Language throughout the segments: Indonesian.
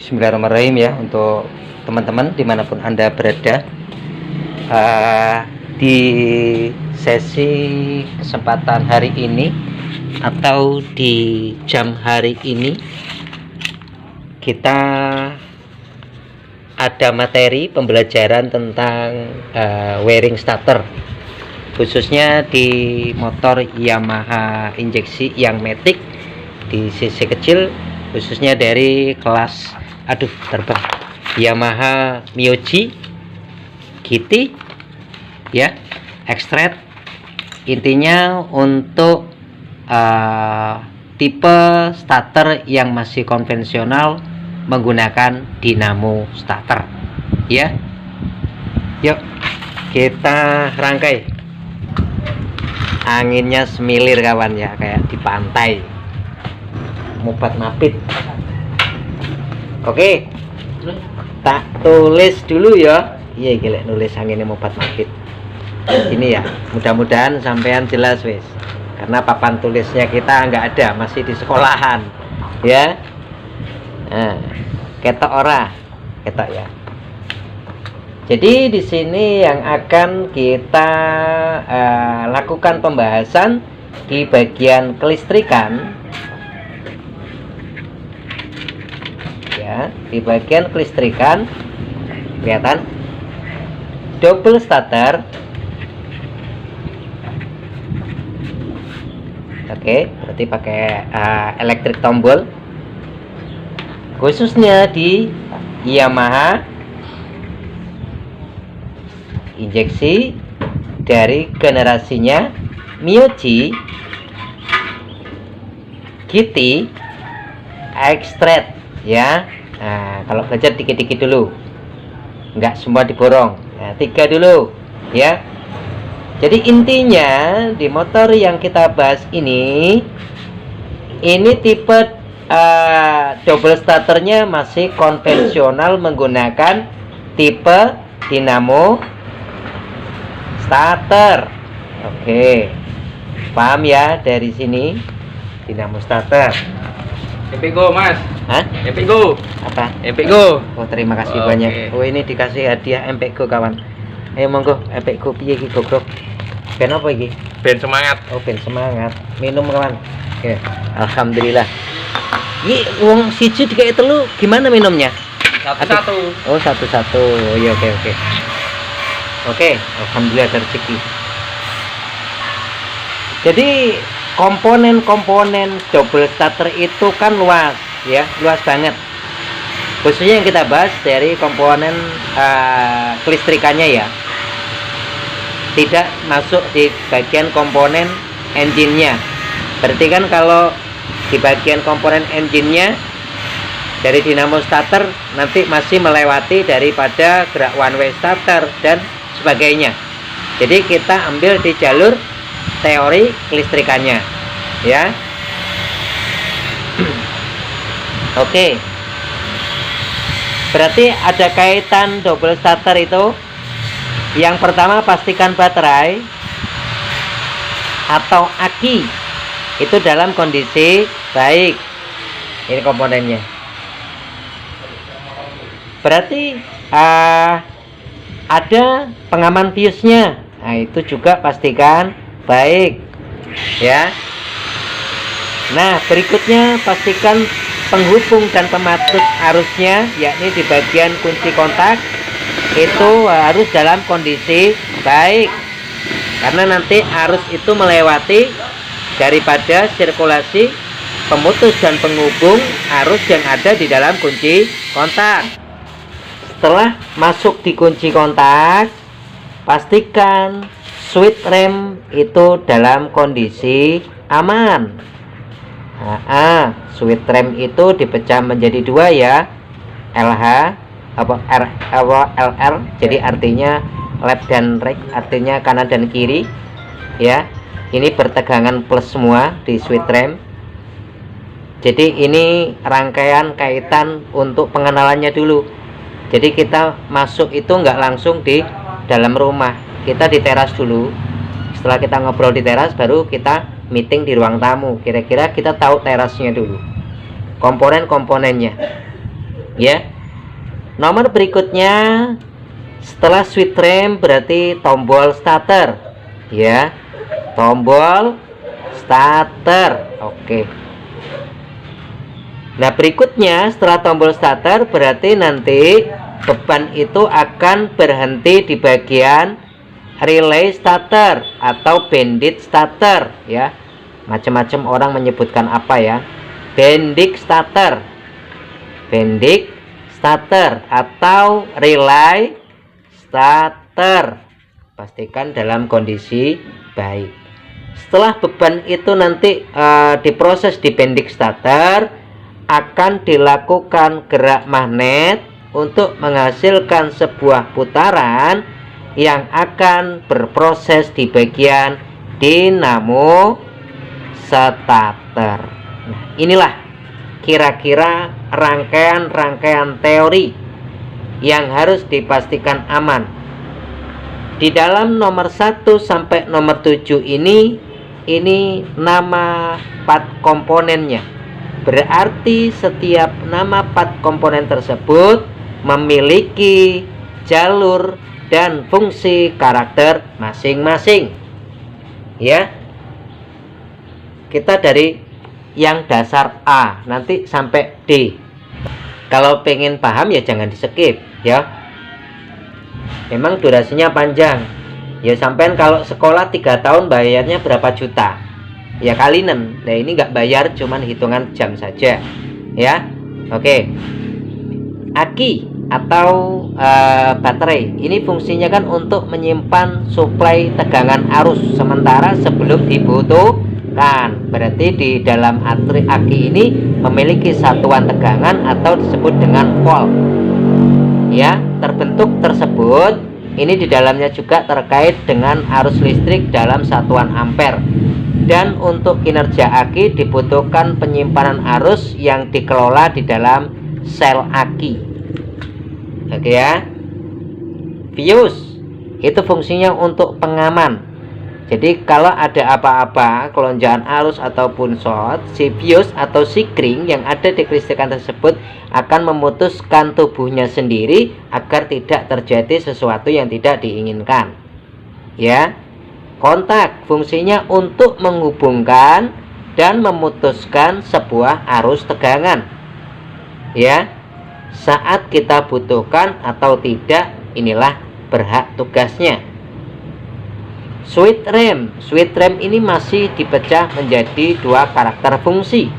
Bismillahirrahmanirrahim ya, untuk teman-teman dimanapun Anda berada. Di sesi kesempatan hari ini atau di jam hari ini kita ada materi pembelajaran tentang wiring starter, khususnya di motor Yamaha injeksi yang matic di cc kecil, khususnya dari kelas terbang Yamaha Myoji GT ya, X-Trail. Intinya untuk tipe starter yang masih konvensional menggunakan dinamo starter ya. Yuk kita rangkai. Anginnya semilir kawan ya, kayak di pantai, mobat mapit. Oke, tak tulis dulu ya. Iya gila, nulis anginnya mobat mapit ini ya. Mudah-mudahan sampean jelas wis, karena papan tulisnya kita nggak ada, masih di sekolahan ya. Nah, ketok ora ketok ya. Jadi di sini yang akan kita lakukan pembahasan di bagian kelistrikan ya. Di bagian kelistrikan kelihatan double starter. Oke, berarti pakai elektrik tombol, khususnya di Yamaha injeksi dari generasinya Myoji GT X-Trail ya. Nah, kalau belajar dikit-dikit dulu, nggak semua diborong. Nah, 3 dulu ya. Jadi intinya di motor yang kita bahas ini tipe double starternya masih konvensional menggunakan tipe dinamo starter. Oke, paham ya dari sini dinamo starter. Epic Go mas. Hah? Epic Go. Apa? Epic Go. Oh, terima kasih Oke. banyak. Oh, ini dikasih hadiah Epic Go kawan. Ayo monggo, Epic Go piye iki gogrok? Ben apa iki? Ben semangat. Oh, ben semangat. Minum kawan. Oke. Alhamdulillah. Iki wong siji dikai telu, gimana minumnya? Satu-satu. Oh, satu-satu. Oh, iya, oke. Oke, alhamdulillah ada rezeki. Jadi komponen-komponen double starter itu kan luas ya, luas banget. Khususnya yang kita bahas dari komponen kelistrikannya ya, tidak masuk di bagian komponen engine-nya. Berarti kan kalau di bagian komponen engine-nya dari dinamo starter nanti masih melewati daripada gerak one way starter dan sebagainya. Jadi kita ambil di jalur teori kelistrikannya ya. Oke, berarti ada kaitan double starter itu. Yang pertama, pastikan baterai atau aki itu dalam kondisi baik. Ini komponennya. Berarti ada pengaman fuse-nya. Nah, itu juga pastikan baik ya. Nah, berikutnya pastikan penghubung dan pematus arusnya, yakni di bagian kunci kontak itu harus dalam kondisi baik, karena nanti arus itu melewati daripada sirkulasi pemutus dan penghubung arus yang ada di dalam kunci kontak. Setelah masuk di kunci kontak, pastikan switch rem itu dalam kondisi aman. Switch rem itu dipecah menjadi 2 ya, LH LR, jadi artinya left dan right, artinya kanan dan kiri ya. Ini bertegangan plus semua di switch rem. Jadi ini rangkaian kaitan untuk pengenalannya dulu. Jadi kita masuk itu nggak langsung di dalam rumah, kita di teras dulu. Setelah kita ngobrol di teras, baru kita meeting di ruang tamu. Kira-kira kita tahu terasnya dulu, komponen-komponennya. Ya. Nomor berikutnya setelah switch rem berarti tombol starter. Ya. Tombol starter. Oke. Nah, berikutnya setelah tombol starter berarti nanti beban itu akan berhenti di bagian relay starter atau bandit starter ya. Macam-macam orang menyebutkan apa ya. Bandit starter. Bandit starter atau relay starter. Pastikan dalam kondisi baik. Setelah beban itu nanti diproses di bandit starter, akan dilakukan gerak magnet untuk menghasilkan sebuah putaran yang akan berproses di bagian dinamo starter. Nah, inilah kira-kira rangkaian-rangkaian teori yang harus dipastikan aman. Di dalam nomor 1 sampai nomor 7 ini nama part komponennya. Berarti setiap nama part komponen tersebut memiliki jalur dan fungsi karakter masing-masing. Ya. Kita dari yang dasar A nanti sampai D. Kalau pengen paham ya jangan di skip ya. Memang durasinya panjang. Ya sampean kalau sekolah 3 tahun bayarnya berapa juta? Ya kali 6. Nah ini nggak bayar, cuman hitungan jam saja ya. Oke. Aki atau baterai ini fungsinya kan untuk menyimpan suplai tegangan arus sementara sebelum dibutuhkan. Berarti di dalam aki ini memiliki satuan tegangan atau disebut dengan volt ya. Terbentuk tersebut ini di dalamnya juga terkait dengan arus listrik dalam satuan ampere. Dan untuk kinerja aki dibutuhkan penyimpanan arus yang dikelola di dalam sel aki. Oke ya. Fuse itu fungsinya untuk pengaman. Jadi kalau ada apa-apa, kelonjakan arus ataupun short, si fuse atau si kring yang ada di kelistrikan tersebut akan memutuskan tubuhnya sendiri agar tidak terjadi sesuatu yang tidak diinginkan. Ya. Kontak fungsinya untuk menghubungkan dan memutuskan sebuah arus tegangan. Ya. Saat kita butuhkan atau tidak, inilah berhak tugasnya. Switch rem. Switch rem ini masih dipecah menjadi 2 karakter fungsi.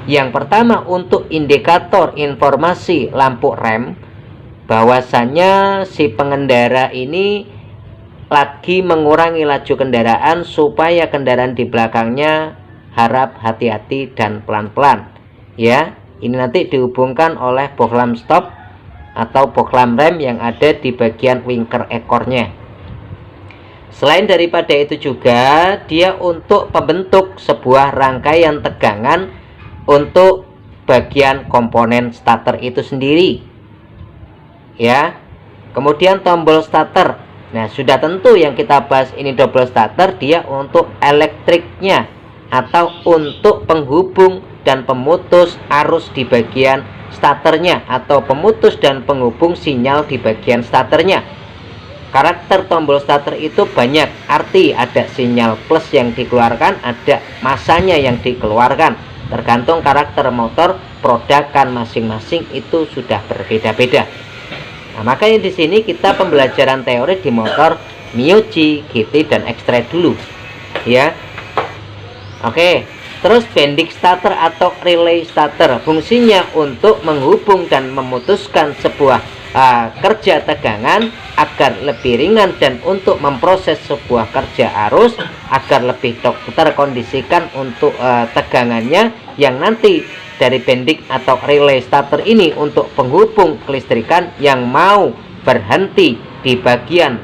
Yang pertama untuk indikator informasi lampu rem, bahwasannya si pengendara ini lagi mengurangi laju kendaraan supaya kendaraan di belakangnya harap hati-hati dan pelan-pelan ya. Ini nanti dihubungkan oleh bohlam stop atau bohlam rem yang ada di bagian wingker ekornya. Selain daripada itu juga dia untuk pembentuk sebuah rangkaian tegangan untuk bagian komponen starter itu sendiri ya. Kemudian tombol starter. Nah, sudah tentu yang kita bahas ini double starter, dia untuk elektriknya atau untuk penghubung dan pemutus arus di bagian starternya atau pemutus dan penghubung sinyal di bagian starternya. Karakter tombol starter itu banyak arti, ada sinyal plus yang dikeluarkan, ada masanya yang dikeluarkan. Tergantung karakter motor, produkan masing-masing itu sudah berbeda-beda. Nah, makanya di sini kita pembelajaran teori di motor Miyuji, GT dan X-Trail dulu ya. Oke, terus bandit starter atau relay starter fungsinya untuk menghubung dan memutuskan sebuah kerja tegangan agar lebih ringan dan untuk memproses sebuah kerja arus agar lebih terkondisikan untuk tegangannya yang nanti dari bandit atau relay starter ini untuk penghubung kelistrikan yang mau berhenti di bagian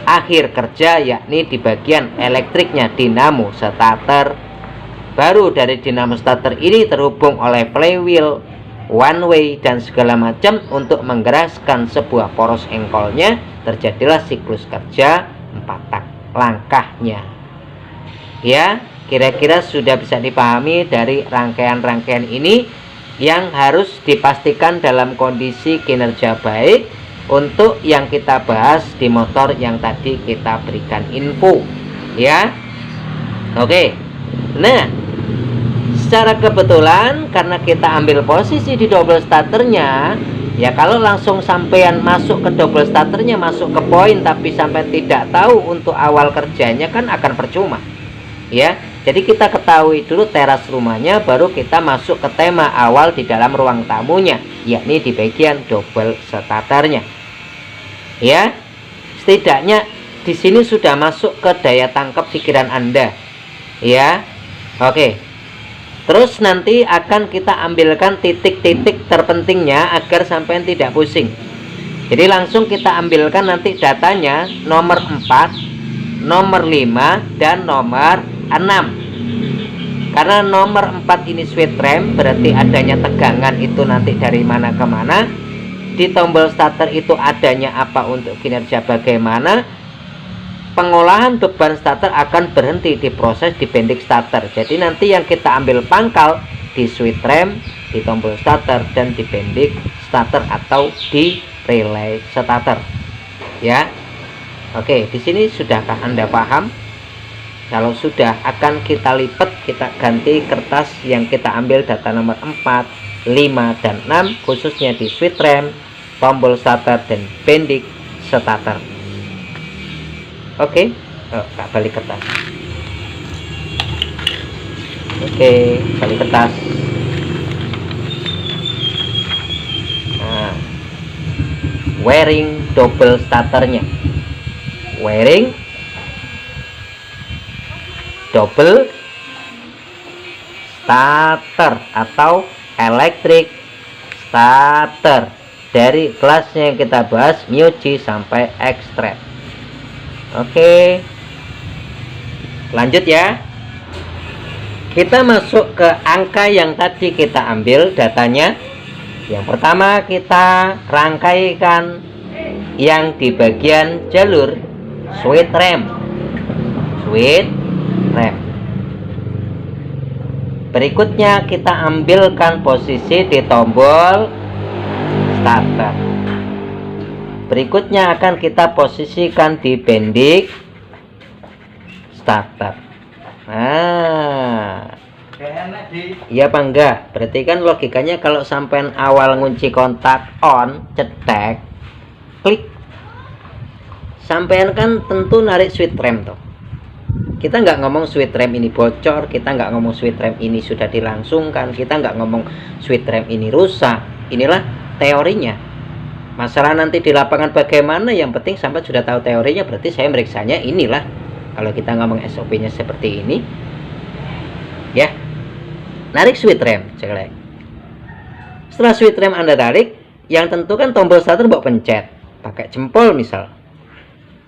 akhir kerja, yakni di bagian elektriknya dinamo starter. Baru dari dinamo starter ini terhubung oleh flywheel, one way dan segala macam untuk menggerakkan sebuah poros engkolnya. Terjadilah siklus kerja 4 langkahnya ya. Kira-kira sudah bisa dipahami dari rangkaian-rangkaian ini. yang harus dipastikan dalam kondisi kinerja baik untuk yang kita bahas di motor yang tadi kita berikan info, ya. Oke. Nah, secara kebetulan karena kita ambil posisi di double starternya, ya kalau langsung sampean masuk ke double starternya, masuk ke poin tapi sampai tidak tahu untuk awal kerjanya kan akan percuma, ya. Jadi kita ketahui dulu teras rumahnya, baru kita masuk ke tema awal di dalam ruang tamunya, yakni di bagian double starternya, ya. Setidaknya di sini sudah masuk ke daya tangkap pikiran Anda, ya. Oke. Terus nanti akan kita ambilkan titik-titik terpentingnya agar sampai tidak pusing. Jadi langsung kita ambilkan nanti datanya nomor 4, nomor 5, dan nomor 6. Karena nomor 4 ini sweet rem, berarti adanya tegangan itu nanti dari mana ke mana. Di tombol starter itu adanya apa untuk kinerja bagaimana. Pengolahan beban starter akan berhenti di proses di bending starter. Jadi nanti yang kita ambil pangkal di sweet rem, di tombol starter, dan di bending starter atau di relay starter, ya. Oke, di sini sudahkah Anda paham? Kalau sudah, akan kita lipat, kita ganti kertas yang kita ambil data nomor 4, 5, dan 6 khususnya di sweet rem, tombol starter, dan bending starter. Oke, tak balik kertas. Oke, balik kertas. Nah, wiring double starternya, wiring double starter atau electric starter dari kelasnya yang kita bahas Miyuji sampai X-Trap. Oke, lanjut ya. Kita masuk ke angka yang tadi kita ambil datanya. Yang pertama kita rangkaikan yang di bagian jalur sweet rem. Sweet rem. Berikutnya kita ambilkan posisi di tombol starter. Berikutnya akan kita posisikan di bending starter. Nah, iya apa enggak? Berarti kan logikanya kalau sampai awal ngunci kontak on, cetek, klik, sampean kan tentu narik sweet rem tuh. Kita nggak ngomong sweet rem ini bocor, kita nggak ngomong sweet rem ini sudah dilangsungkan, kita nggak ngomong sweet rem ini rusak. Inilah teorinya. Masalah nanti di lapangan bagaimana, yang penting sampai sudah tahu teorinya, berarti saya meriksanya inilah. Kalau kita ngomong SOP-nya seperti ini, ya, narik sweet rem, cek. Setelah sweet rem Anda tarik, yang tentu kan tombol starter bawa pencet, pakai jempol misal.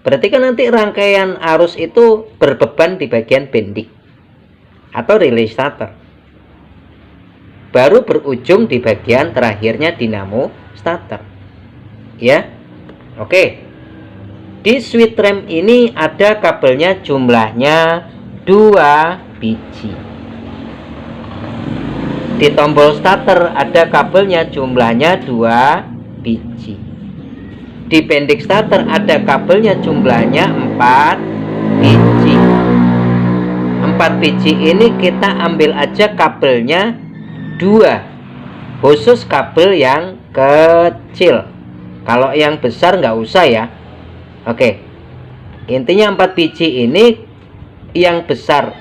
Berarti kan nanti rangkaian arus itu berbeban di bagian bending atau relay starter, baru berujung di bagian terakhirnya dinamo starter. Ya, oke. Di sweet rem ini ada kabelnya jumlahnya 2 biji. Di tombol starter ada kabelnya jumlahnya 2 biji. Di bending starter ada kabelnya jumlahnya 4 biji. 4 biji ini kita ambil aja kabelnya 2, khusus kabel yang kecil. Kalau yang besar nggak usah ya. Oke, intinya 4 biji ini yang besar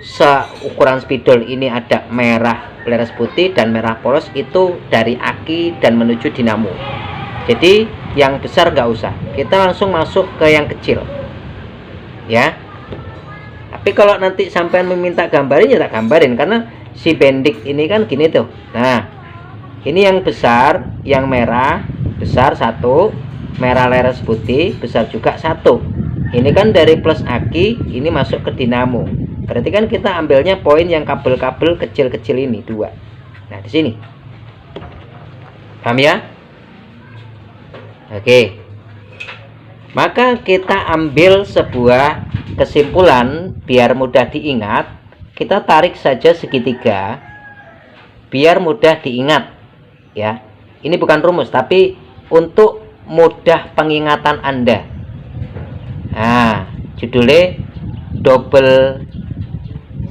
seukuran spidol ini ada merah peleres putih dan merah polos, itu dari aki dan menuju dinamo. Jadi yang besar nggak usah, kita langsung masuk ke yang kecil, ya. Tapi kalau nanti sampean meminta gambarin ya tak gambarin, karena si bending ini kan gini tuh. Nah, ini yang besar, yang merah besar 1, merah leres putih besar juga 1. Ini kan dari plus aki, ini masuk ke dinamo. Berarti kan kita ambilnya poin yang kabel-kabel kecil-kecil ini 2. Nah, di sini. Paham ya? Oke. Maka kita ambil sebuah kesimpulan biar mudah diingat. Kita tarik saja segitiga. biar mudah diingat ya. Ini bukan rumus tapi untuk mudah pengingatan Anda. Nah, judulnya double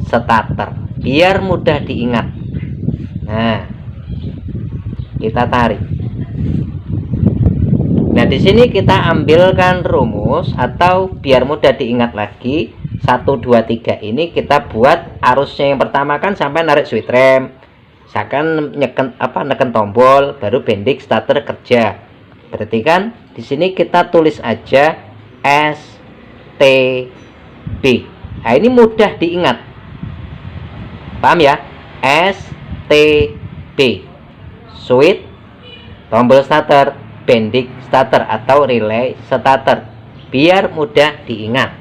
starter biar mudah diingat. Nah, kita tarik. Nah, di sini kita ambilkan rumus atau biar mudah diingat lagi. 1 2 3 ini kita buat arusnya yang pertama kan sampai narik switch rem. Misalkan neken tombol baru bendik starter kerja. Berarti kan di sini kita tulis aja S T B. Nah, ini mudah diingat. Paham ya? S T B. Switch tombol starter, bendik starter atau relay starter. Biar mudah diingat.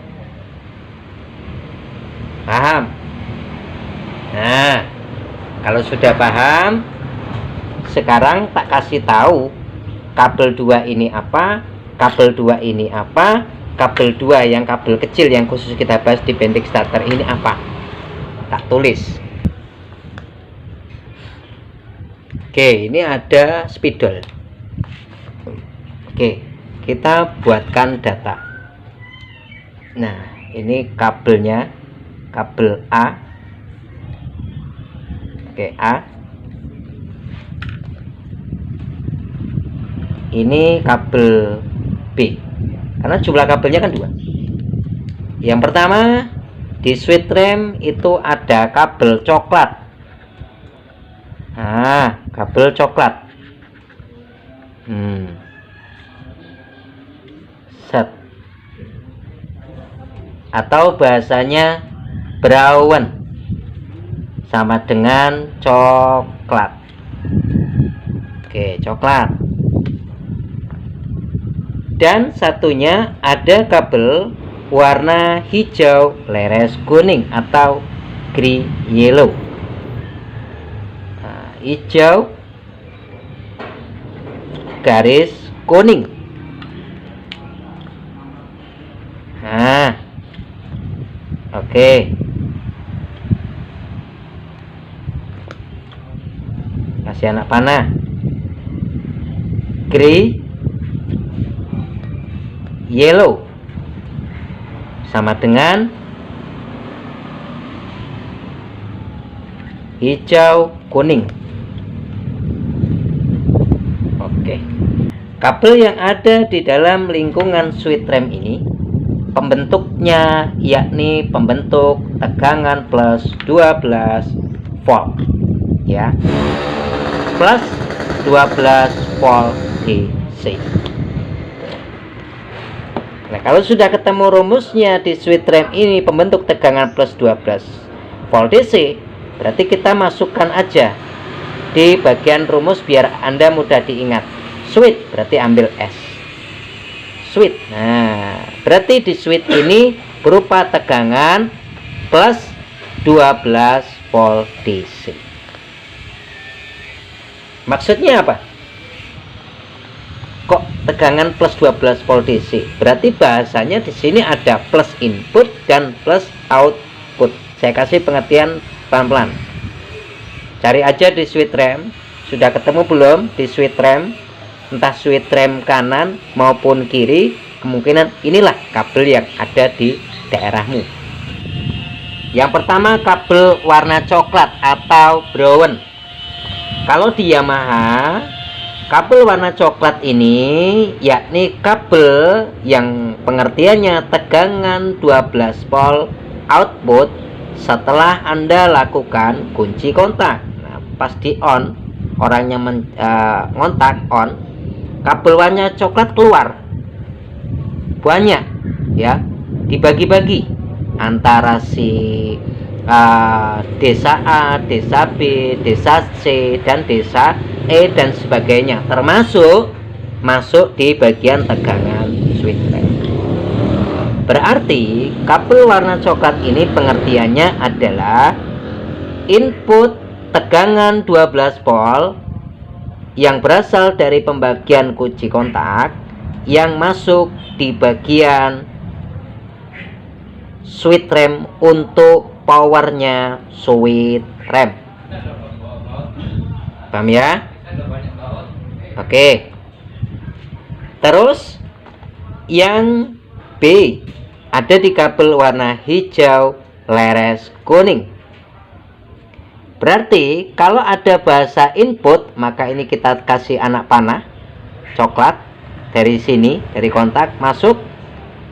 Paham? Nah, kalau sudah paham, sekarang tak kasih tahu kabel 2 ini apa, kabel 2 ini apa, kabel 2 yang kabel kecil yang khusus kita bahas di bendik starter ini apa. Tak tulis. Oke, ini ada spidol. Oke, kita buatkan data. Nah, ini kabelnya, kabel A. Oke, A. Ini kabel B. Karena jumlah kabelnya kan 2. Yang pertama, di switch rem itu ada kabel coklat. Nah, kabel coklat. Set. Atau bahasanya brown, sama dengan coklat. Oke, coklat. Dan satunya ada kabel warna hijau leres kuning atau green yellow. Nah, hijau garis kuning. Nah, oke. Kasih anak panah. Green yellow sama dengan hijau kuning. Oke. Kabel yang ada di dalam lingkungan switch rem ini pembentuknya yakni pembentuk tegangan plus 12 volt ya. Plus 12 volt DC. Nah, kalau sudah ketemu rumusnya di switch rem ini pembentuk tegangan plus 12 volt DC, berarti kita masukkan aja di bagian rumus biar Anda mudah diingat. Switch berarti ambil S. Switch. Nah, berarti di switch ini berupa tegangan plus 12 volt DC. Maksudnya apa? Kok tegangan plus 12 volt DC? Berarti bahasanya di sini ada plus input dan plus output. Saya kasih pengertian pelan-pelan. Cari aja di switch rem. Sudah ketemu belum di switch rem? Entah switch rem kanan maupun kiri, kemungkinan inilah kabel yang ada di daerahmu. Yang pertama kabel warna coklat atau brown. Kalau di Yamaha, kabel warna coklat ini yakni kabel yang pengertiannya tegangan 12 volt output setelah Anda lakukan kunci kontak. Nah, pas di on, orangnya ngontak on, kabel warna coklat keluar. Banyak ya, dibagi-bagi antara si desa A, desa B, desa C, dan desa E dan sebagainya, termasuk masuk di bagian tegangan switch rem. Berarti kabel warna coklat ini pengertiannya adalah input tegangan 12 volt yang berasal dari pembagian kunci kontak yang masuk di bagian switch rem untuk powernya switch rem. Paham ya? Oke. Terus yang B ada di kabel warna hijau leres kuning. Berarti kalau ada bahasa input, maka ini kita kasih anak panah coklat dari sini, dari kontak masuk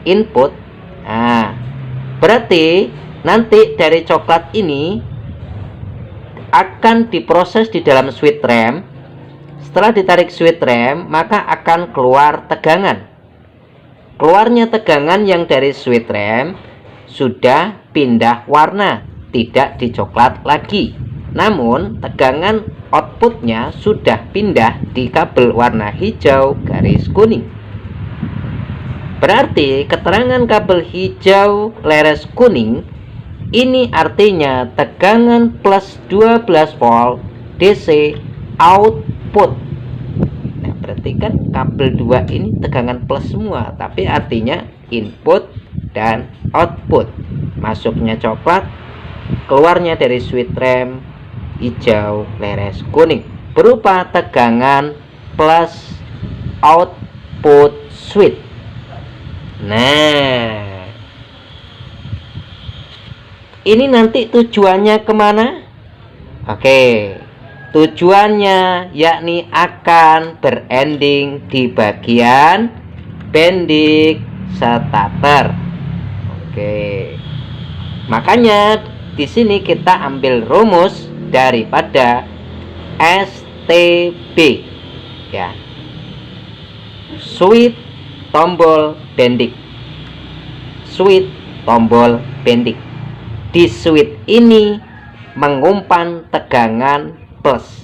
input. Nah, berarti nanti dari coklat ini akan diproses di dalam switch rem. Setelah ditarik switch rem, maka akan keluar tegangan. Keluarnya tegangan yang dari switch rem sudah pindah warna, tidak di coklat lagi. Namun tegangan outputnya sudah pindah di kabel warna hijau garis kuning. Berarti keterangan kabel hijau leres kuning ini artinya tegangan plus 12 volt DC output. Nah, berarti kan kabel 2 ini tegangan plus semua, tapi artinya input dan output. Masuknya coklat, keluarnya dari switch rem hijau leres kuning berupa tegangan plus output switch. Nah, ini nanti tujuannya kemana? Oke, tujuannya yakni akan berending di bagian bending starter. Oke, makanya di sini kita ambil rumus daripada STB, ya, switch tombol bending. Switch tombol bending. Di switch ini mengumpan tegangan plus,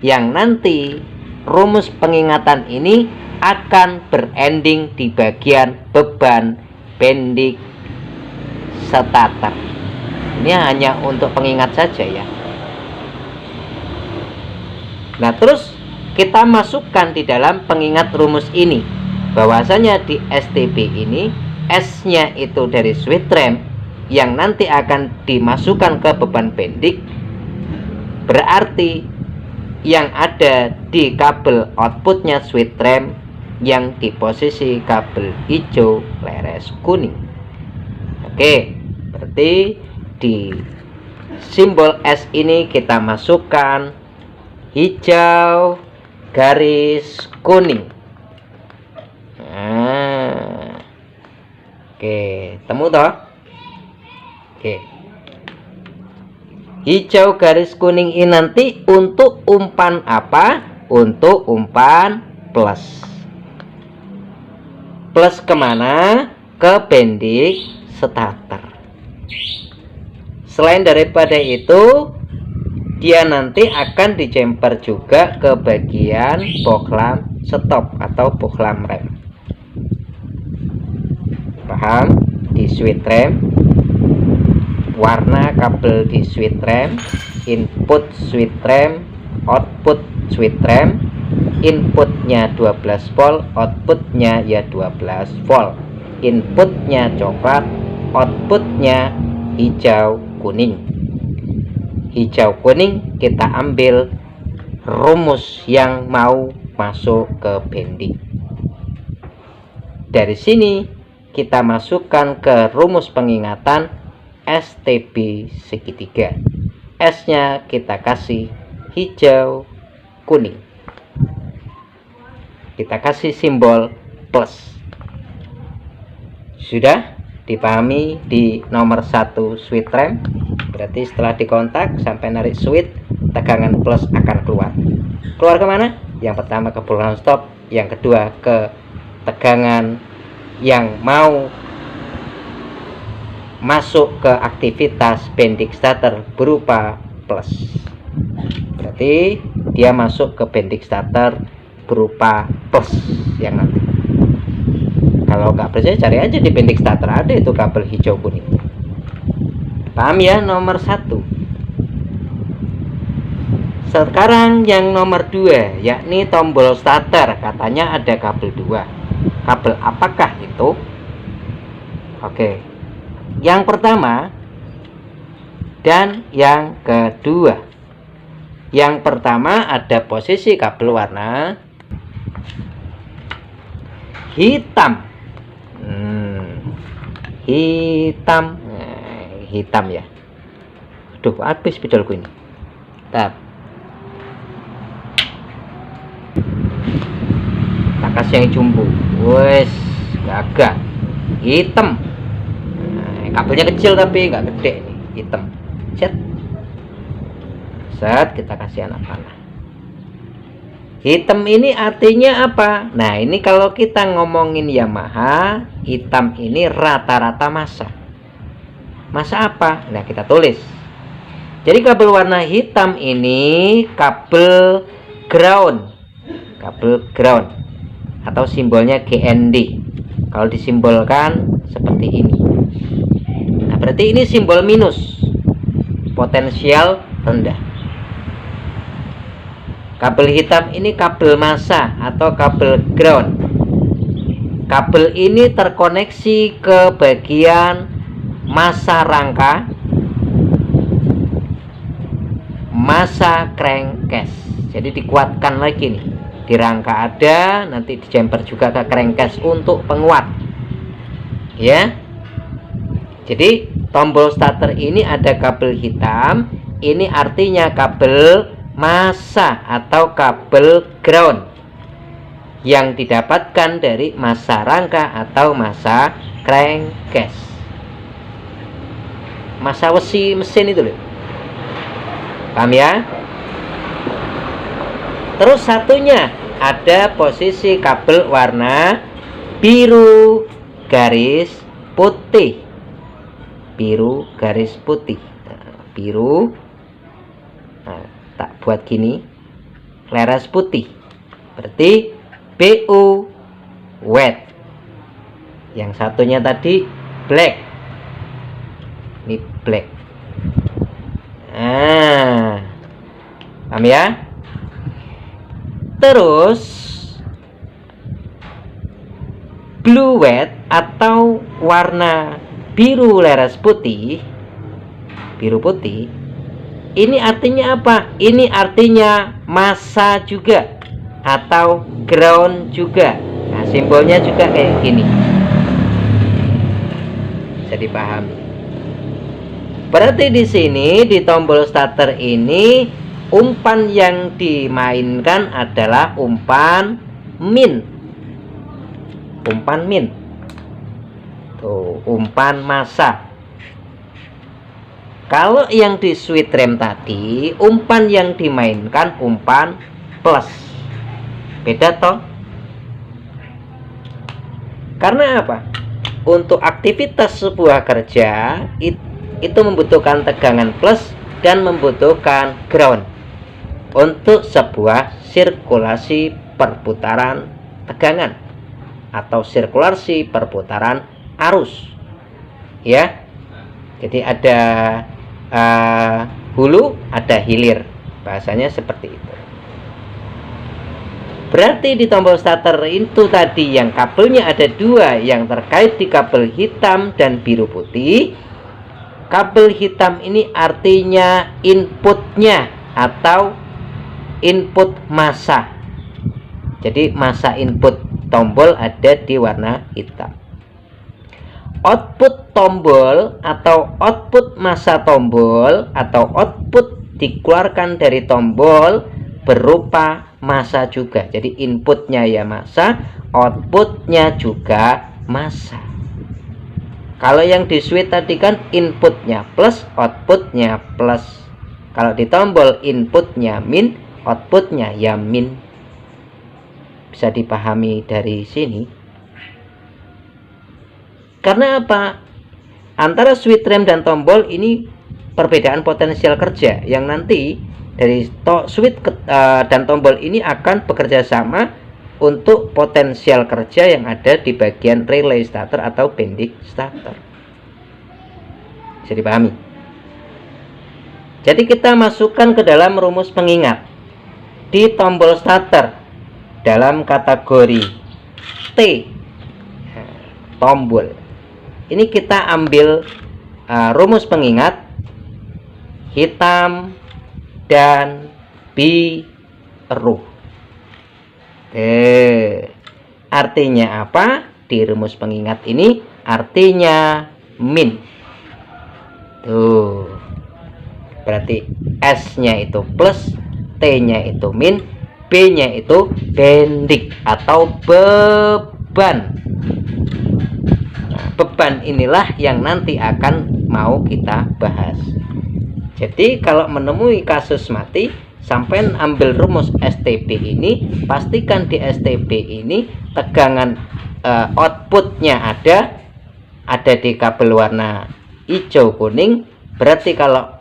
yang nanti rumus pengingatan ini akan berending di bagian beban bending starter. Ini hanya untuk pengingat saja ya. Nah, terus kita masukkan di dalam pengingat rumus ini bahwasanya di STB ini S-nya itu dari switch rem yang nanti akan dimasukkan ke beban bending. Berarti yang ada di kabel outputnya switch rem yang di posisi kabel hijau leres kuning. Oke, berarti di simbol S ini kita masukkan hijau garis kuning. Nah, oke, temu toh? Oke, hijau garis kuning ini nanti untuk umpan apa? Untuk umpan plus. Plus kemana? Ke bending starter. Selain daripada itu, dia nanti akan dijemper juga ke bagian bohlam stop atau bohlam rem. Paham? Di switch rem, warna kabel di switch rem, input switch rem, output switch rem, inputnya 12 volt, outputnya ya 12 volt. Inputnya coklat, outputnya hijau kuning. Hijau kuning kita ambil rumus yang mau masuk ke bending. Dari sini kita masukkan ke rumus pengingatan STB segitiga. S-nya kita kasih hijau kuning. Kita kasih simbol plus. Sudah dipahami di nomor 1 switch rem? Berarti setelah dikontak sampai narik switch, tegangan plus akan keluar. Keluar kemana? Yang pertama ke bohlam stop, yang kedua ke tegangan yang mau masuk ke aktivitas bending starter berupa plus. Berarti dia masuk ke bending starter berupa plus yang nanti. Kalau nggak percaya cari aja di bending starter, ada itu kabel hijau kuning. Paham ya nomor 1. Sekarang yang nomor 2, yakni tombol starter. Katanya ada kabel 2. Kabel apakah itu? Oke, yang pertama dan yang kedua. Yang pertama ada posisi kabel warna hitam. Hitam. Hitam ya. Aduh, habis spidolku ini. Tap. Tak kasih yang jumbo. Wes, gagah. Hitam. Kabelnya kecil tapi nggak gede nih. Hitam. Set, kita kasih anak panah. Hitam ini artinya apa? Nah, ini kalau kita ngomongin Yamaha, hitam ini rata-rata massa. Massa apa? Nah, kita tulis. Jadi kabel warna hitam ini kabel ground. Kabel ground atau simbolnya GND. Kalau disimbolkan seperti ini. Nah, berarti ini simbol minus. Potensial rendah. Kabel hitam ini kabel massa atau kabel ground. Kabel ini terkoneksi ke bagian massa rangka, massa crankcase. Jadi dikuatkan lagi nih. Di rangka ada, nanti dijemper juga ke crankcase untuk penguat. Ya. Jadi tombol starter ini ada kabel hitam. Ini artinya kabel massa atau kabel ground yang didapatkan dari massa rangka atau massa crankcase. Massa besi mesin itu loh. Paham ya? Terus satunya ada posisi kabel warna biru garis putih. Biru garis putih. Nah, biru. Nah, tak buat gini, leres putih, berarti BU white. Yang satunya tadi black, ini black. Nah, paham ya? Terus blue white atau warna biru leres putih, biru putih. Ini artinya apa? Ini artinya massa juga atau ground juga. Nah, simbolnya juga kayak gini. Bisa dipahami. Berarti di sini di tombol starter ini umpan yang dimainkan adalah umpan min. Umpan min. Tuh, umpan massa. Kalau yang di switch rem tadi, umpan yang dimainkan umpan plus. Beda toh? Karena apa? Untuk aktivitas sebuah kerja itu membutuhkan tegangan plus dan membutuhkan ground untuk sebuah sirkulasi perputaran tegangan atau sirkulasi perputaran arus. Ya. Jadi ada hulu, ada hilir, bahasanya seperti itu. Berarti di tombol starter itu tadi yang kabelnya ada dua, yang terkait di kabel hitam dan biru putih. Kabel hitam ini artinya inputnya atau input massa. Jadi massa input tombol ada di warna hitam. Output tombol atau output massa tombol atau output dikeluarkan dari tombol berupa massa juga. Jadi inputnya ya massa, outputnya juga massa. Kalau yang di switch tadi kan inputnya plus, outputnya plus. Kalau di tombol inputnya min, outputnya ya min. Bisa dipahami dari sini. Karena apa? Antara switch rem dan tombol ini perbedaan potensial kerja yang nanti dari switch dan tombol ini akan bekerja sama untuk potensial kerja yang ada di bagian relay starter atau bending starter. Bisa dipahami? Jadi kita masukkan ke dalam rumus pengingat di tombol starter dalam kategori T, tombol. Ini kita ambil rumus pengingat hitam dan biru. Artinya apa? Di rumus pengingat ini artinya min. Tuh. Berarti S-nya itu plus, T-nya itu min, B-nya itu bendik atau beban. Nah, beban inilah yang nanti akan mau kita bahas. Jadi kalau menemui kasus mati, sampai ambil rumus STB ini, pastikan di STB ini tegangan outputnya ada di kabel warna hijau kuning. Berarti kalau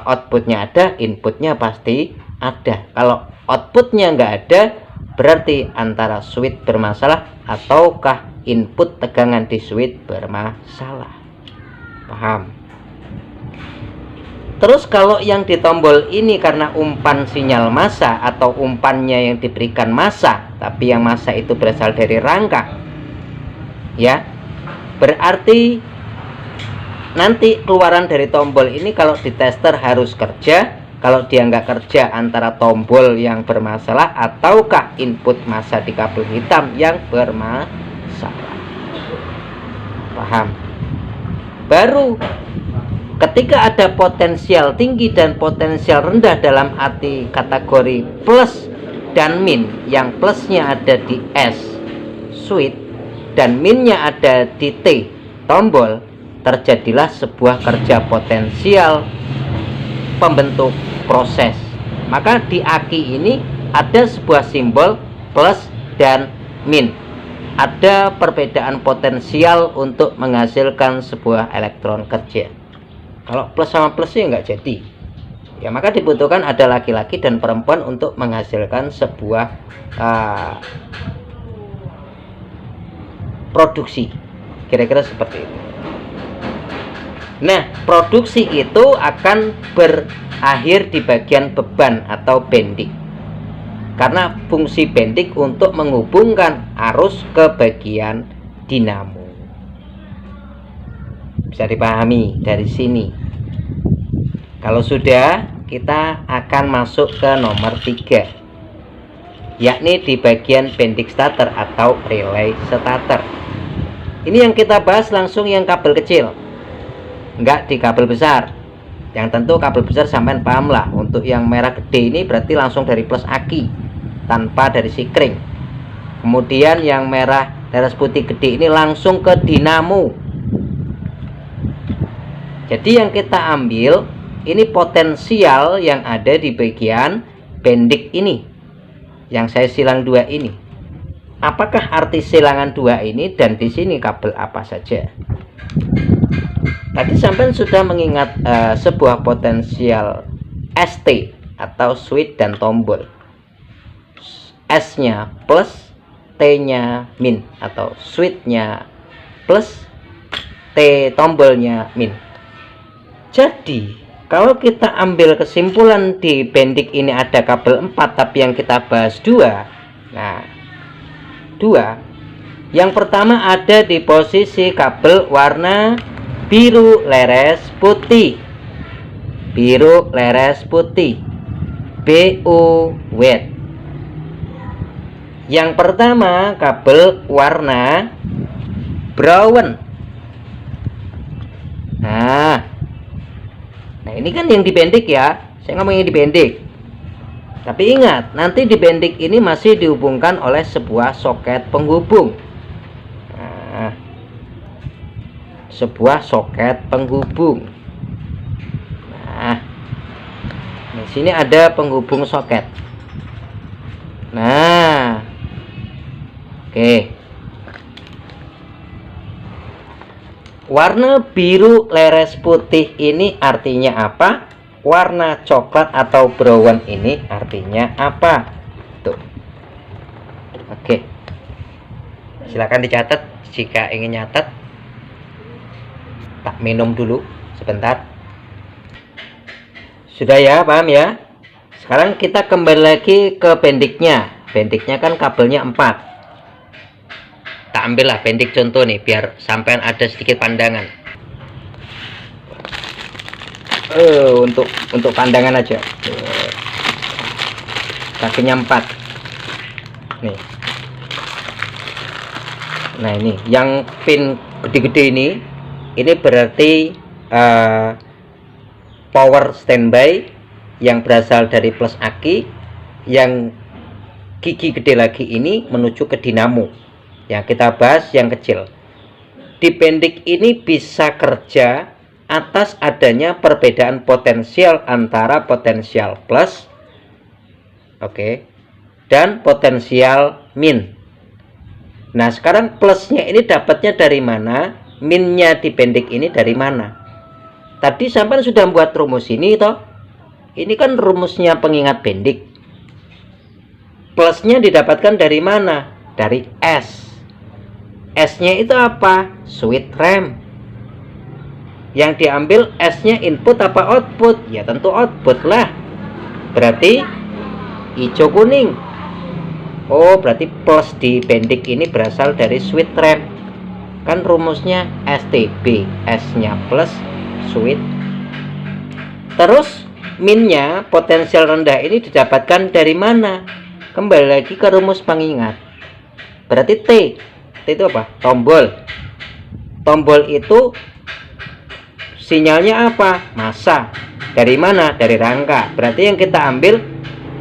outputnya ada, inputnya pasti ada. Kalau outputnya nggak ada, berarti antara switch bermasalah ataukah input tegangan di switch bermasalah. Paham? Terus kalau yang di tombol ini karena umpan sinyal massa atau umpannya yang diberikan massa, tapi yang massa itu berasal dari rangka, ya, berarti nanti keluaran dari tombol ini kalau di tester harus kerja. Kalau dia nggak kerja, antara tombol yang bermasalah ataukah input massa di kabel hitam yang bermasalah. Paham? Baru ketika ada potensial tinggi dan potensial rendah dalam arti kategori plus dan min, yang plusnya ada di S switch dan minnya ada di T tombol, terjadilah sebuah kerja potensial pembentuk proses. Maka di aki ini ada sebuah simbol plus dan min. Ada perbedaan potensial untuk menghasilkan sebuah elektron kerja. Kalau plus sama plus sih nggak jadi. Ya, maka dibutuhkan ada laki-laki dan perempuan untuk menghasilkan sebuah produksi. Kira-kira seperti itu. Nah, produksi itu akan berakhir di bagian beban atau bendik. Karena fungsi bendik untuk menghubungkan arus ke bagian dinamo. Bisa dipahami dari sini. Kalau sudah, kita akan masuk ke nomor 3, yakni di bagian bendik starter atau relay starter. Ini yang kita bahas langsung yang kabel kecil, enggak di kabel besar. Yang tentu kabel besar sampean paham lah. Untuk yang merah gede ini berarti langsung dari plus aki tanpa dari sikring. Kemudian yang merah teras putih gede ini langsung ke dinamo. Jadi yang kita ambil ini potensial yang ada di bagian bendik ini, yang saya silang 2 ini. Apakah arti silangan 2 ini dan di sini kabel apa saja? Tadi sampai sudah mengingat sebuah potensial ST atau switch dan tombol. S-nya plus, T-nya min atau switch-nya plus, T tombolnya min. Jadi kalau kita ambil kesimpulan di bendik ini ada kabel 4, tapi yang kita bahas 2. Nah, 2. Yang pertama ada di posisi kabel warna biru leres putih. Biru leres putih. BU wet. Yang pertama kabel warna brown. Nah, ini kan yang dibendik ya. Saya ngomongin dibendik. Tapi ingat, nanti dibendik ini masih dihubungkan oleh sebuah soket penghubung. Nah, sebuah soket penghubung. Nah, di sini ada penghubung soket. Nah, oke. Warna biru leres putih ini artinya apa? Warna coklat atau brown ini artinya apa? Tuh. Oke. Silakan dicatat jika ingin nyatat. Tak minum dulu sebentar. Sudah ya, paham ya? Sekarang kita kembali lagi ke bendiknya. Bendiknya kan kabelnya 4. Tak ambillah bendik contoh nih biar sampean ada sedikit pandangan. Untuk pandangan aja. kakinya 4 nih. Nah ini yang pin gede-gede ini berarti power standby yang berasal dari plus aki. Yang gigi gede lagi ini menuju ke dinamo yang kita bahas yang kecil. Dipendik ini bisa kerja atas adanya perbedaan potensial antara potensial plus dan potensial min. Nah sekarang plusnya ini dapatnya dari mana, minnya dipendik ini dari mana. Tadi sampai sudah membuat rumus ini toh. Ini kan rumusnya pengingat pendik. Plusnya didapatkan dari mana? Dari S. S-nya itu apa? Switch rem. Yang diambil S-nya input apa output? Ya tentu output lah. Berarti hijau kuning. Oh, berarti plus dipendik ini berasal dari switch rem. Kan rumusnya STB. S-nya plus, switch. Terus minnya potensial rendah ini didapatkan dari mana? Kembali lagi ke rumus pengingat. Berarti T itu apa? Tombol. Tombol itu sinyalnya apa? Massa. Dari mana? Dari rangka. Berarti yang kita ambil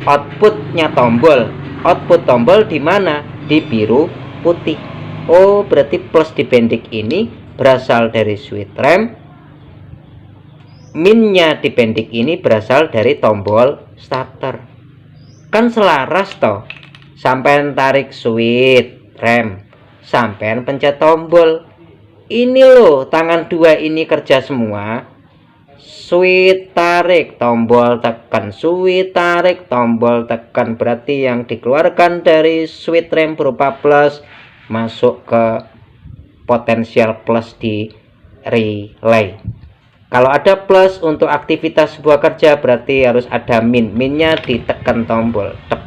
outputnya tombol. Output tombol di mana? Di biru putih. Oh, berarti plus dipendik ini berasal dari switch rem. Minnya dipendik ini berasal dari tombol starter. Kan selaras toh. Sampai tarik switch rem, sampai pencet tombol. Ini loh, tangan dua ini kerja semua. Switch tarik, tombol tekan, switch tarik, tombol tekan. Berarti yang dikeluarkan dari switch rem berupa plus masuk ke potensial plus di relay. Kalau ada plus untuk aktivitas sebuah kerja berarti harus ada min. Minnya ditekan tombol. Tek.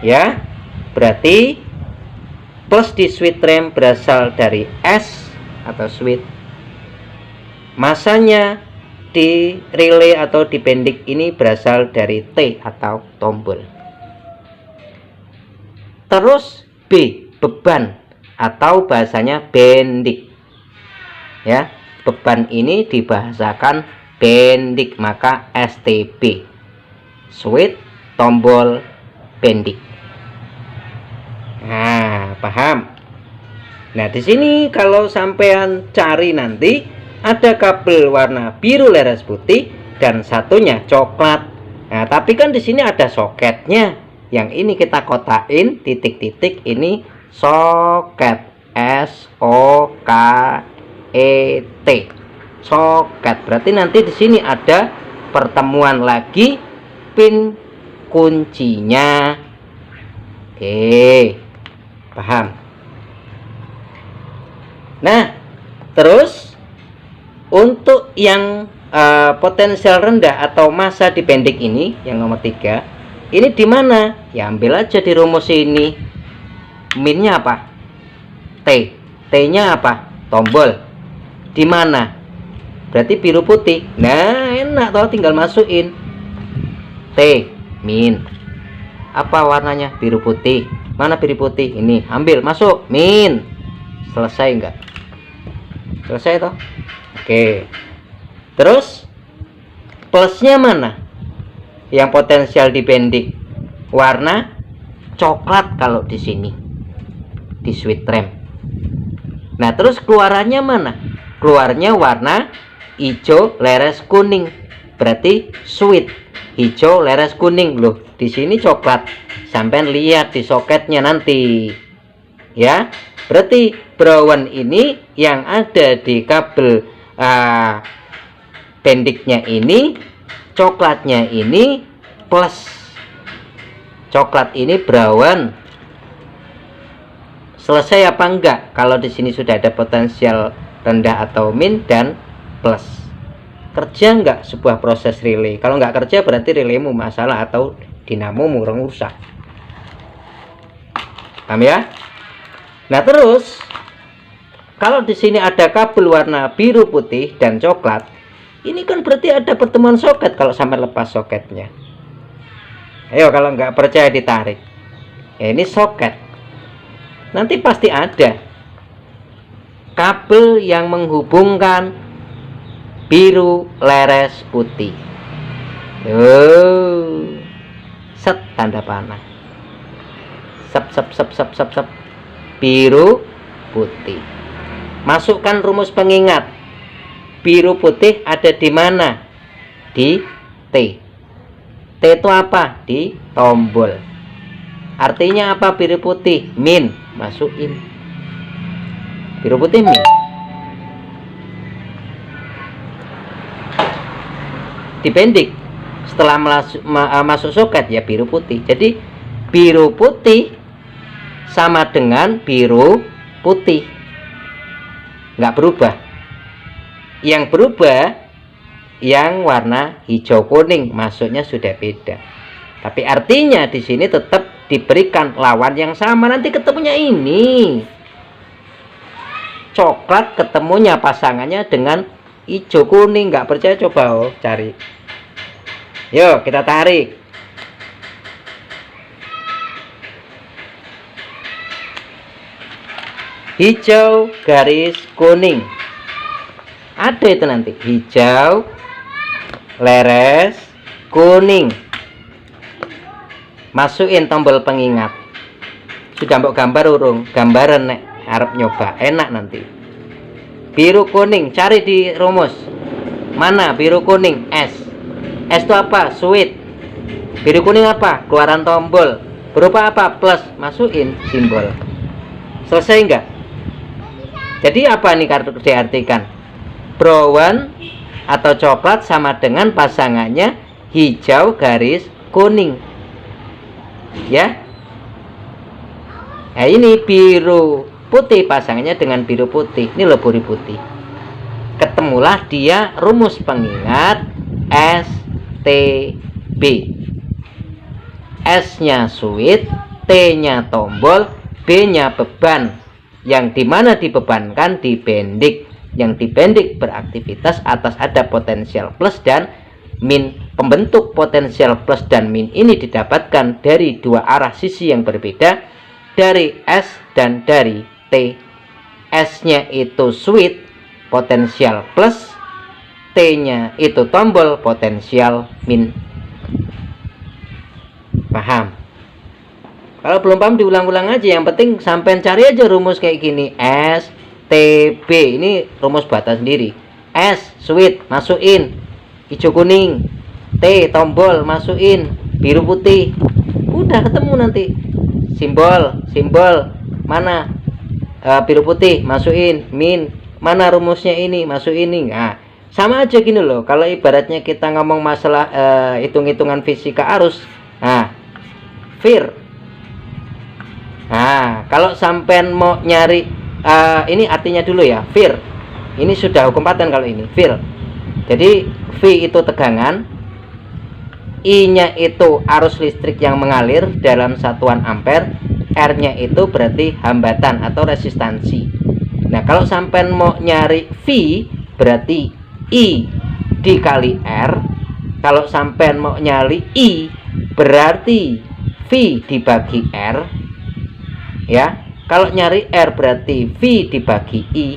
Ya. Berarti plus di switch rem berasal dari S atau switch. Masanya di relay atau di pendik ini berasal dari T atau tombol. Terus B, beban atau bahasanya bendik. Ya. Beban ini dibahasakan bendik, maka STB. Switch, tombol, bendik. Nah, paham? Nah, di sini kalau sampean cari nanti ada kabel warna biru leres putih dan satunya coklat. Nah, tapi kan di sini ada soketnya. Yang ini kita kotakin titik-titik, ini soket. SOKET. Soket. Berarti nanti di sini ada pertemuan lagi pin kuncinya. Oke. Paham? Nah, terus untuk yang potensial rendah atau massa dipendik ini yang nomor 3, ini di mana? Ya ambil aja di rumus ini. Minnya apa? T. T-nya apa? Tombol. Di mana? Berarti biru putih. Nah, enak toh, tinggal masukin T, min. Apa warnanya? Biru putih. Mana biru putih? Ini, ambil, masuk, min. Selesai enggak? Selesai toh? Oke. Terus plusnya mana? Yang potensial dipendik warna coklat kalau di sini. Di switch rem. Nah, terus keluarannya mana? Keluarnya warna hijau leres kuning. Berarti switch hijau leres kuning. Loh, di sini coklat. Sampai lihat di soketnya nanti. Ya. Berarti brown ini yang ada di kabel pendiknya ini, coklatnya ini plus. Coklat ini brown. Selesai apa enggak? Kalau di sini sudah ada potensial rendah atau min dan plus. Kerja enggak sebuah proses relay? Kalau enggak kerja berarti relaymu masalah atau dinamomu rusak. Paham ya? Nah, terus kalau di sini ada kabel warna biru, putih dan coklat, ini kan berarti ada pertemuan soket kalau sampai lepas soketnya. Ayo kalau nggak percaya ditarik. Ya, ini soket. Nanti pasti ada kabel yang menghubungkan biru, leres, putih. Set tanda panah. Sep sep sep sep sep sep. Biru, putih. Masukkan rumus pengingat. Biru putih ada di mana? Di T. T itu apa? Di tombol. Artinya apa biru putih? Min. Masukin. Biru putih min. Dipendik. Setelah masuk soket ya biru putih. Jadi biru putih sama dengan biru putih. Nggak berubah. Yang berubah yang warna hijau kuning, maksudnya sudah beda. Tapi artinya di sini tetap diberikan lawan yang sama. Nanti ketemunya ini coklat, ketemunya pasangannya dengan hijau kuning. Nggak percaya coba cari. Yuk kita tarik. Hijau garis kuning. Ada itu nanti hijau leres kuning. Masukin tombol pengingat. Sudah mbok gambar urung? Gambaran nek arep nyoba enak nanti. Biru kuning, cari di rumus. Mana biru kuning? S. S itu apa? Sweet. Biru kuning apa? Keluaran tombol. Berupa apa? Plus. Masukin simbol. Selesai enggak? Jadi apa nih kartu diartikan? Brown atau coklat sama dengan pasangannya hijau garis kuning. Ya. Nah ini biru putih pasangannya dengan biru putih. Ini loh biru putih. Ketemulah dia rumus pengingat S T B. S-nya sweet, T-nya tombol, B-nya beban. Yang dimana dibebankan dibendik. Yang dibendik beraktivitas atas ada potensial plus dan min. Pembentuk potensial plus dan min ini didapatkan dari dua arah sisi yang berbeda, dari S dan dari T. S-nya itu sweet, potensial plus, T-nya itu tombol, potensial min. Paham? Kalau belum paham diulang-ulang aja. Yang penting sampai cari aja rumus kayak gini. S T B ini rumus batas sendiri. S sweet masukin hijau kuning, T tombol masukin biru putih. Udah ketemu nanti simbol mana biru putih masukin min. Mana rumusnya ini masukin ini. Nah sama aja gini loh. Kalau ibaratnya kita ngomong masalah hitung-hitungan fisika arus. Nah Fir. Nah kalau sampean mau nyari ini artinya dulu ya, Fir. Ini sudah hukum paten kalau ini, Fir. Jadi V itu tegangan, I-nya itu arus listrik yang mengalir dalam satuan ampere, R-nya itu berarti hambatan atau resistansi. Nah, kalau sampai mau nyari V berarti I dikali R. Kalau sampai mau nyari I berarti V dibagi R. Ya. Kalau nyari R berarti V dibagi I.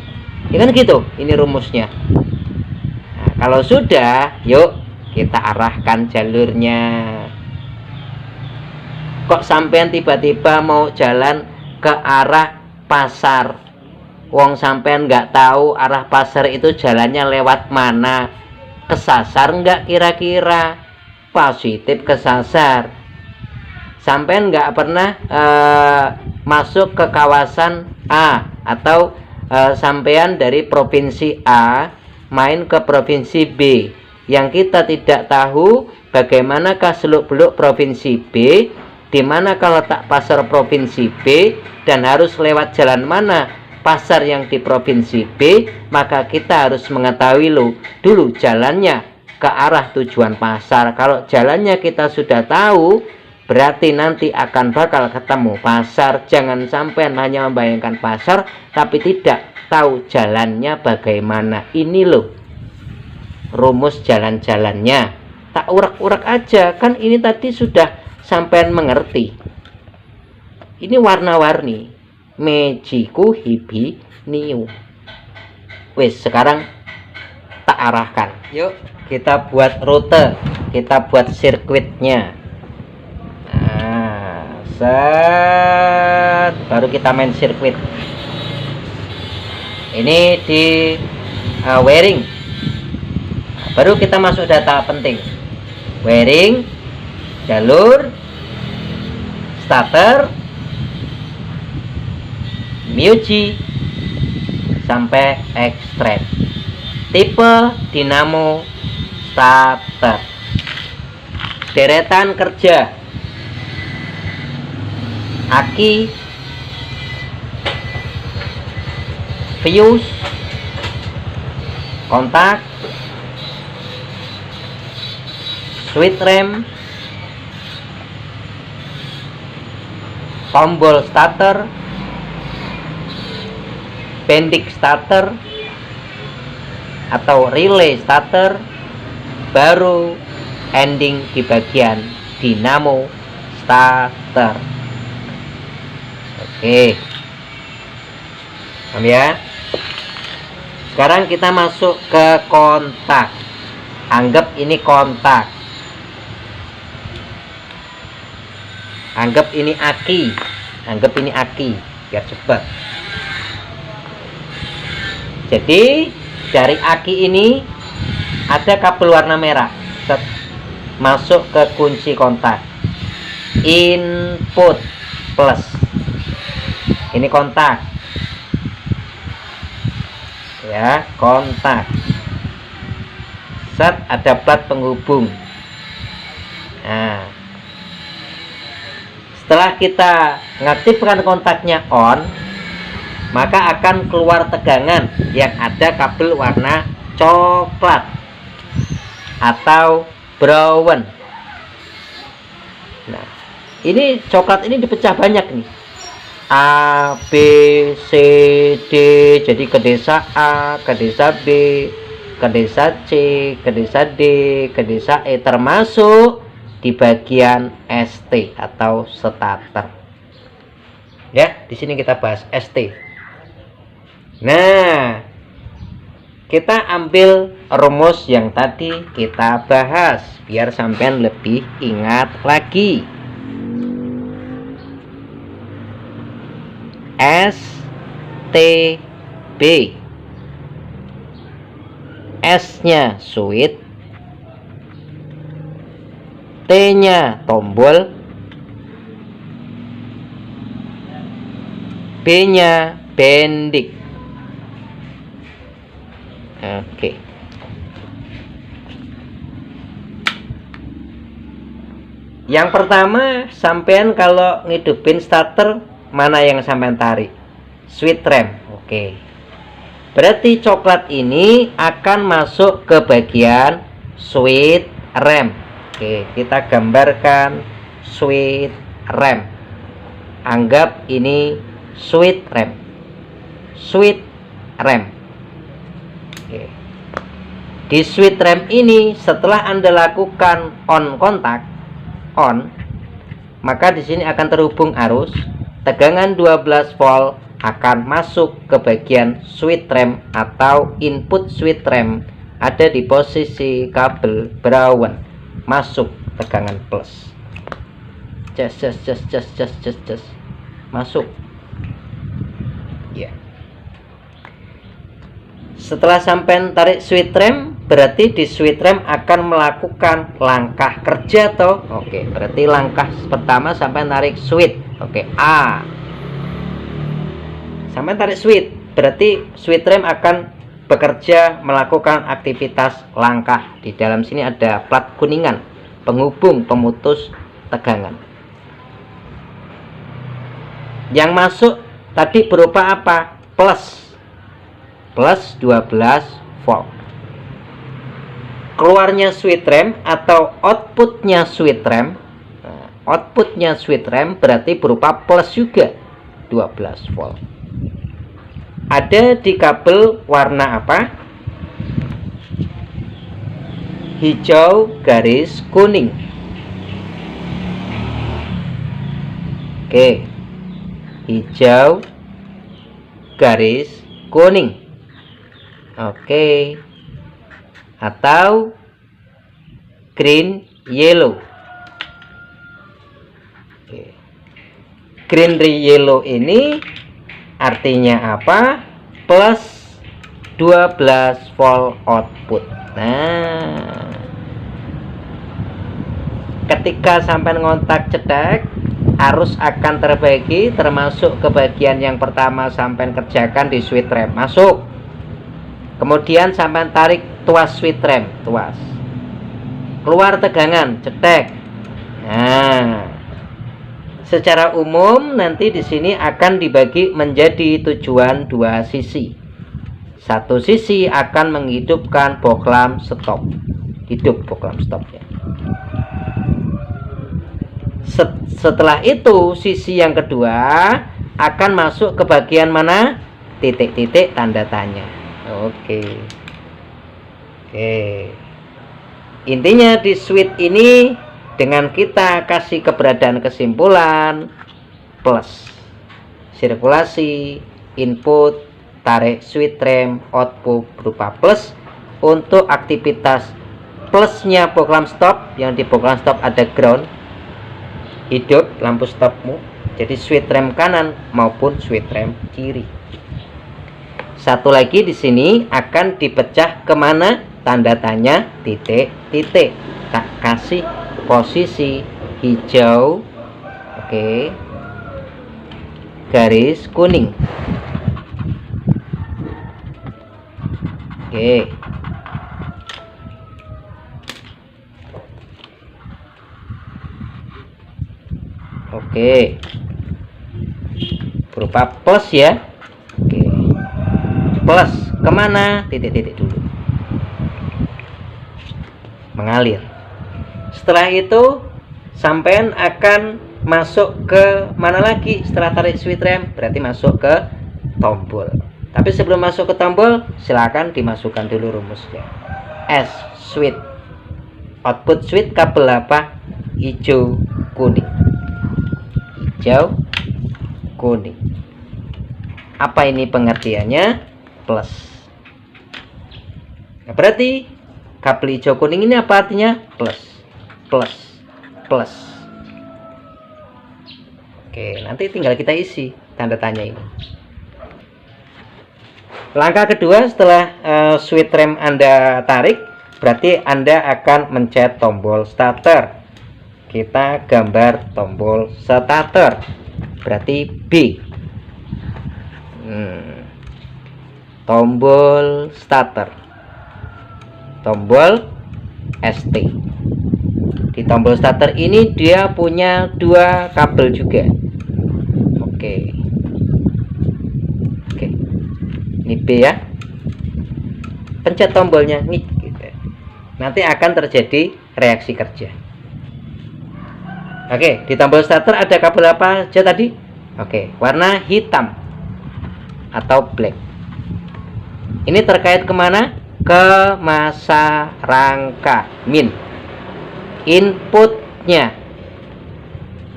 Ya kan gitu, ini rumusnya. Nah, kalau sudah, yuk kita arahkan jalurnya. Kok sampean tiba-tiba mau jalan ke arah pasar? Wong sampean nggak tahu arah pasar itu jalannya lewat mana? Kesasar nggak kira-kira? Positif kesasar. Sampean nggak pernah masuk ke kawasan A atau sampean dari provinsi A main ke provinsi B, yang kita tidak tahu bagaimanakah seluk-beluk provinsi B, di mana kalau tak pasar provinsi B, dan harus lewat jalan mana pasar yang di provinsi B, maka kita harus mengetahui dulu jalannya ke arah tujuan pasar. Kalau jalannya kita sudah tahu, berarti nanti akan bakal ketemu pasar. Jangan sampai hanya membayangkan pasar tapi tidak tahu jalannya bagaimana. Ini loh rumus jalan-jalannya. Tak urak-urak aja. Kan ini tadi sudah sampean mengerti, ini warna-warni Mejiku Hibi Niu. Wes, sekarang tak arahkan. Yuk kita buat rute, kita buat sirkuitnya. Nah, set, baru kita main sirkuit. Ini di wiring. Nah, baru kita masuk data penting. Wiring, jalur, starter, MUJI sampai extract, tipe dinamo starter, deretan kerja, aki, fuse, kontak, switch rem, tombol starter, bending starter atau relay starter, baru ending di bagian dinamo starter. Oke, paham ya? Sekarang kita masuk ke kontak. Anggap ini kontak, anggap ini aki, biar cepat. Jadi dari aki ini ada kabel warna merah. Set, masuk ke kunci kontak, input plus. Ini kontak, ya, kontak. Set, ada plat penghubung. Nah, setelah kita mengaktifkan kontaknya on, maka akan keluar tegangan yang ada kabel warna coklat atau brown. Nah, ini coklat ini dipecah banyak nih. A, B, C, D. Jadi ke desa A, ke desa B, ke desa C, ke desa D, ke desa E, termasuk di bagian ST atau starter. Ya, di sini kita bahas ST. Nah, kita ambil rumus yang tadi kita bahas biar sampean lebih ingat lagi. STB, S-nya switch, T-nya tombol, B-nya bending. Oke. Yang pertama, sampean kalau ngidupin starter, mana yang sampean tarik? Switch rem. Oke. Berarti coklat ini akan masuk ke bagian switch rem. Oke, kita gambarkan switch rem. Anggap ini switch rem. Switch rem. Oke. Di switch rem ini, setelah Anda lakukan on kontak, maka di sini akan terhubung arus. Tegangan 12 volt akan masuk ke bagian switch rem atau input switch rem, ada di posisi kabel brown, masuk tegangan plus. Just masuk. Ya. Setelah sampai tarik switch rem, berarti di switch rem akan melakukan langkah kerja toh. Oke, berarti langkah pertama sampai tarik switch. Oke, A. Sampai tarik switch, berarti switch rem akan bekerja melakukan aktivitas langkah. Di dalam sini ada plat kuningan, penghubung pemutus tegangan. Yang masuk tadi berupa apa? Plus 12 volt. Keluarnya switch rem atau outputnya switch rem, outputnya switch rem berarti berupa plus juga, 12 volt. Ada di kabel warna apa? Hijau garis kuning. Oke, hijau garis kuning. Oke, atau green yellow. Oke. Green yellow ini artinya apa? Plus 12 volt output. Nah, ketika sampai ngontak cetek, arus akan terbagi, termasuk ke bagian yang pertama sampai kerjakan di switch rem masuk. Kemudian sampai tarik tuas switch rem, tuas. Keluar tegangan, cetek. Nah, secara umum nanti di sini akan dibagi menjadi tujuan dua sisi. Satu sisi akan menghidupkan bohlam stop, hidup bohlam stopnya. Setelah itu sisi yang kedua akan masuk ke bagian mana? Titik-titik tanda tanya. Oke. Intinya di switch ini dengan kita kasih keberadaan kesimpulan plus sirkulasi input, tarik switch rem, output berupa plus untuk aktivitas plusnya bohlam stop. Yang di bohlam stop ada ground, hidup lampu stopmu, jadi switch rem kanan maupun switch rem kiri. Satu lagi di sini akan dipecah kemana? Tanda tanya titik-titik. Tak kasih posisi hijau, oke, garis kuning. Oke. Oke. Berupa plus ya. Oke. Plus kemana? Titik-titik dulu. Mengalir. Setelah itu sampean akan masuk ke mana lagi? Setelah tarik switch rem berarti masuk ke tombol. Tapi sebelum masuk ke tombol, silakan dimasukkan dulu rumusnya. S switch. Output switch kabel apa? Hijau kuning. Hijau kuning. Apa ini pengertiannya? Plus. Nah, berarti kabel hijau kuning ini apa artinya? Plus. Plus. Plus. Oke, nanti tinggal kita isi tanda tanya ini. Langkah kedua setelah switch rem Anda tarik, berarti Anda akan mencet tombol starter. Kita gambar tombol starter, berarti B. Tombol starter, tombol ST. Di tombol starter ini dia punya dua kabel juga. Oke. Ini B ya. Pencet tombolnya nih gitu. Nanti akan terjadi reaksi kerja. Oke, di tombol starter ada kabel apa aja tadi? Oke, warna hitam atau black. Ini terkait kemana? Ke masa rangka min. Inputnya.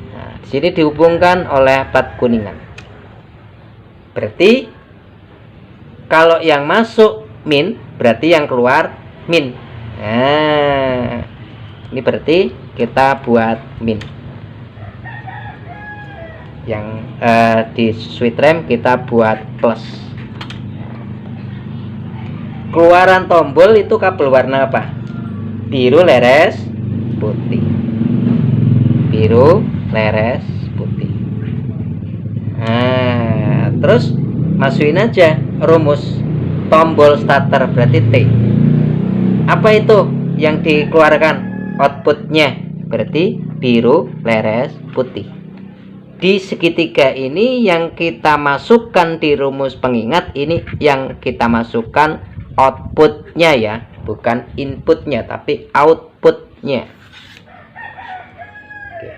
Nah, di sini dihubungkan oleh plat kuningan. Berarti kalau yang masuk min, berarti yang keluar min. Nah, ini berarti kita buat min. Yang di switch rem kita buat plus. Keluaran tombol itu kabel warna apa? Biru leres putih. Biru leres putih. Nah, terus masukin aja rumus tombol starter, berarti T. Apa itu yang dikeluarkan outputnya? Berarti biru leres putih. Di segitiga ini yang kita masukkan di rumus pengingat, ini yang kita masukkan outputnya ya, bukan inputnya tapi outputnya. Oke.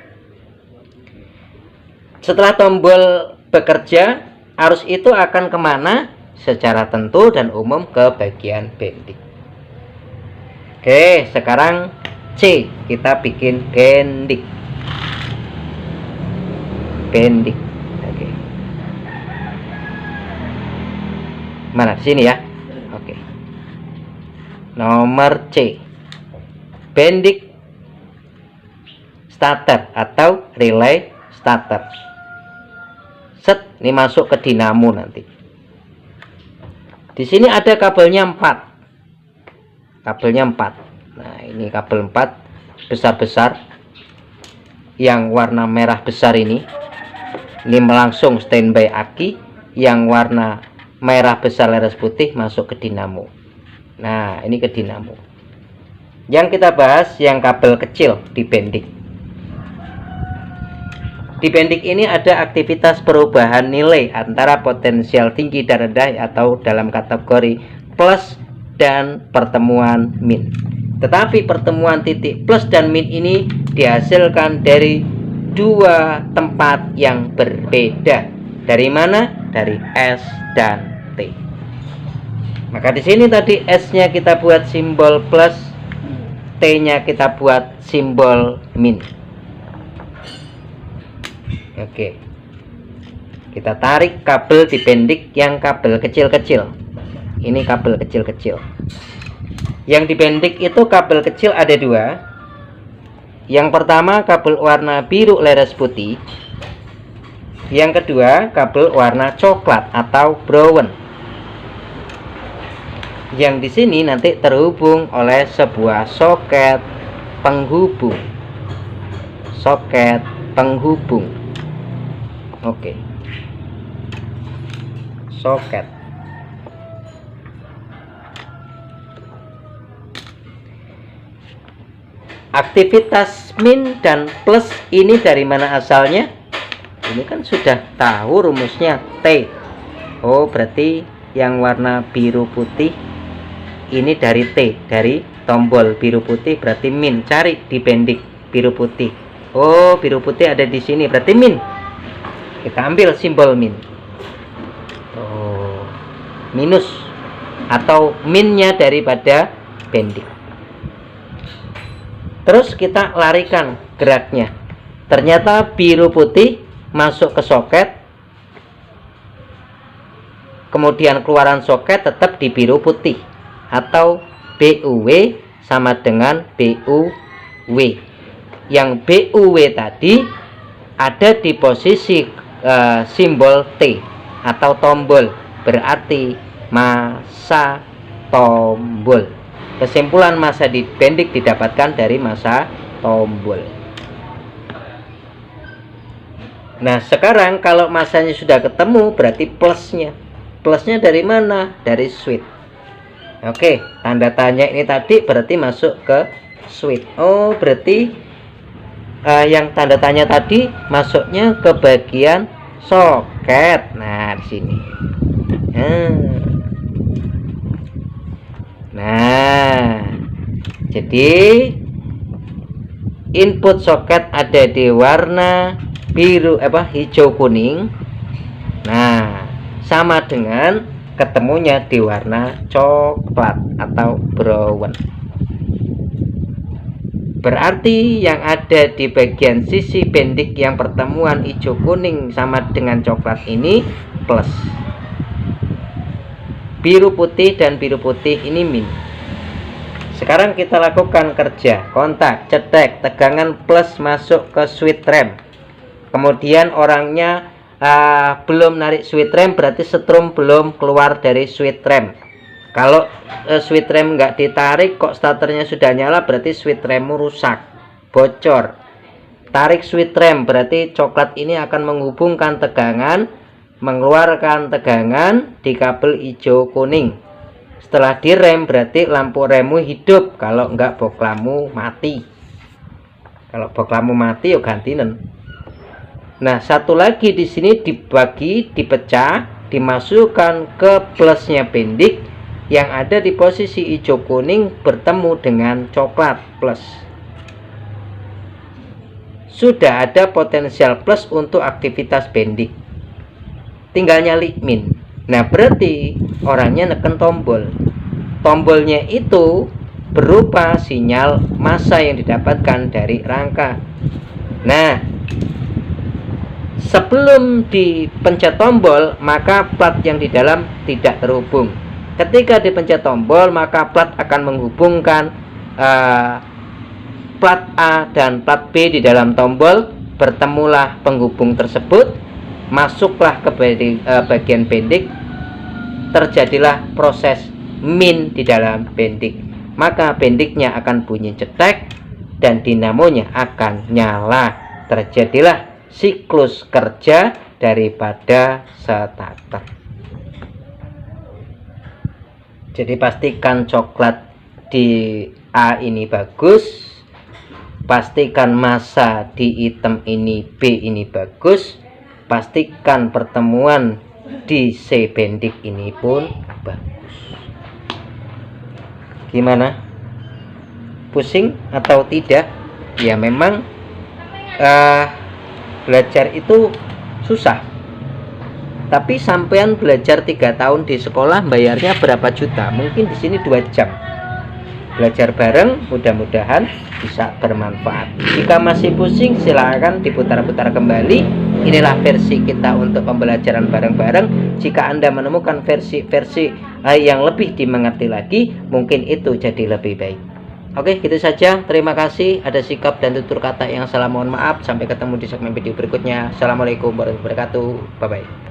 Setelah tombol bekerja, arus itu akan kemana? Secara tentu dan umum ke bagian bending. Oke, sekarang C, kita bikin bending. bendik. Oke. Mana di sini ya? Oke. Nomor C, bendik starter atau relay starter. Set, ini masuk ke dinamo nanti. Di sini ada kabelnya 4. Kabelnya 4. Nah, ini kabel 4 besar-besar. Yang warna merah besar ini langsung standby aki. Yang warna merah besar leres putih masuk ke dinamo. Nah, ini ke dinamo. Yang kita bahas yang kabel kecil di bendik. Di bendik ini ada aktivitas perubahan nilai antara potensial tinggi dan rendah atau dalam kategori plus dan pertemuan min. Tetapi pertemuan titik plus dan min ini dihasilkan dari dua tempat yang berbeda. Dari mana? Dari S dan T. Maka di sini tadi S-nya kita buat simbol plus, T-nya kita buat simbol min. Oke, kita tarik kabel di bendik yang kabel kecil-kecil. Ini kabel kecil-kecil. Yang di bendik itu kabel kecil ada 2. Yang pertama kabel warna biru leres putih. Yang kedua kabel warna coklat atau brown. Yang di sini nanti terhubung oleh sebuah soket penghubung. Soket penghubung. Oke. Soket. Aktivitas min dan plus ini dari mana asalnya? Ini kan sudah tahu rumusnya T. Oh, berarti yang warna biru putih ini dari T, dari tombol biru putih berarti min. Cari di bendik biru putih. Oh, biru putih ada di sini berarti min. Kita ambil simbol min. Oh, minus atau minnya daripada bendik. Terus kita larikan geraknya. Ternyata biru putih masuk ke soket. Kemudian keluaran soket tetap di biru putih atau BUW sama dengan BUW. Yang BUW tadi ada di posisi simbol T atau tombol, berarti massa tombol. Kesimpulan massa di bendik didapatkan dari massa tombol. Nah, sekarang kalau massanya sudah ketemu berarti plusnya. Plusnya dari mana? Dari switch. Oke, tanda tanya ini tadi berarti masuk ke switch. Oh, berarti yang tanda tanya tadi masuknya ke bagian soket. Nah, di sini. Nah, jadi input soket ada di warna biru hijau kuning. Nah, sama dengan ketemunya di warna coklat atau brown. Berarti yang ada di bagian sisi bendik yang pertemuan hijau kuning sama dengan coklat ini plus. Biru putih dan biru putih ini min. Sekarang kita lakukan kerja kontak, cetek, tegangan plus masuk ke switch rem. Kemudian orangnya belum narik switch rem, berarti setrum belum keluar dari switch rem. Kalau switch rem nggak ditarik kok starternya sudah nyala, berarti switch remmu rusak, bocor. Tarik switch rem berarti coklat ini akan menghubungkan tegangan, mengeluarkan tegangan di kabel hijau kuning. Setelah direm berarti lampu remmu hidup, kalau enggak boklamu mati. Kalau boklamu mati yuk gantinen. Nah, satu lagi di sini dibagi, dipecah, dimasukkan ke plusnya bendik yang ada di posisi hijau kuning bertemu dengan coklat plus. Sudah ada potensial plus untuk aktivitas bendik. Tinggal nyali min. Nah, berarti orangnya neken tombol. Tombolnya itu berupa sinyal massa yang didapatkan dari rangka. Nah, Sebelum dipencet tombol, maka plat yang di dalam tidak terhubung. Ketika dipencet tombol, maka plat akan menghubungkan plat A dan plat B di dalam tombol. Bertemulah penghubung tersebut, masuklah ke bagian bendik, terjadilah proses min di dalam bendik. Maka bendiknya akan bunyi cetek dan dinamonya akan nyala. Terjadilah siklus kerja daripada starter. Jadi pastikan coklat di A ini bagus, pastikan massa di item ini B ini bagus, pastikan pertemuan di C bendik ini pun bagus. Gimana? Pusing atau tidak? Ya memang belajar itu susah. Tapi sampean belajar 3 tahun di sekolah bayarnya berapa juta? Mungkin di sini 2 jam. Belajar bareng, mudah-mudahan bisa bermanfaat. Jika masih pusing, silakan diputar-putar kembali. Inilah versi kita untuk pembelajaran bareng-bareng. Jika Anda menemukan versi-versi yang lebih dimengerti lagi, mungkin itu jadi lebih baik. Oke, gitu saja. Terima kasih. Ada sikap dan tutur kata yang salah, mohon maaf. Sampai ketemu di segmen video berikutnya. Assalamualaikum warahmatullahi wabarakatuh. Bye-bye.